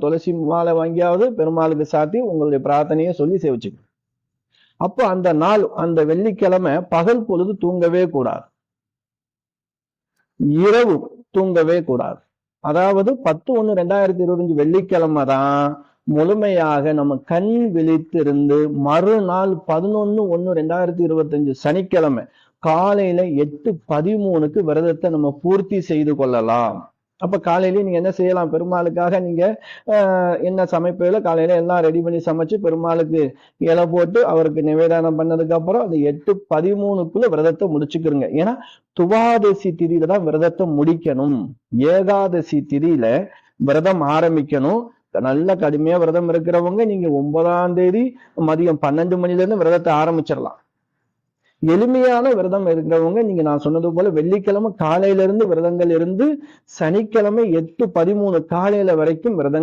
துளசி மாலை வாங்கியாவது பெருமாளுக்கு சாத்தி உங்களுடைய பிரார்த்தனையை சொல்லி சேவிச்சுக்கணும். அப்போ அந்த நாள், அந்த வெள்ளிக்கிழமை பகல் பொழுது தூங்கவே கூடாது, இரவு தூங்கவே கூடாது. அதாவது 10/1/2025 வெள்ளிக்கிழமை தான் முழுமையாக நம்ம கண் விழித்திருந்து மறுநாள் 11/1/2025 சனிக்கிழமை காலையில 8:13க்கு விரதத்தை நம்ம பூர்த்தி செய்து கொள்ளலாம். அப்ப காலையிலேயே நீங்க என்ன செய்யலாம், பெருமாளுக்காக நீங்க என்ன சமைப்பதில் காலையில எல்லாம் ரெடி பண்ணி சமைச்சு பெருமாளுக்கு இலை போட்டு அவருக்கு நிவேதானம் பண்ணதுக்கு அப்புறம் அந்த 8:13க்குள்ள விரதத்தை முடிச்சுக்கிறங்க. ஏன்னா துவாதசி திதியில தான் விரதத்தை முடிக்கணும். ஏகாதசி திதியில விரதம் ஆரம்பிக்கணும். நல்ல கடுமையா விரதம் இருக்கிறவங்க நீங்க 9ஆம் தேதி மதியம் 12 மணில இருந்து விரதத்தை ஆரம்பிச்சிடலாம். எளிமையான விரதம் இருக்கிறவங்க நீங்க நான் சொன்னது போல வெள்ளிக்கிழமை காலையில இருந்து விரதங்கள் இருந்து சனிக்கிழமை 8:13 காலையில வரைக்கும் விரதங்கள்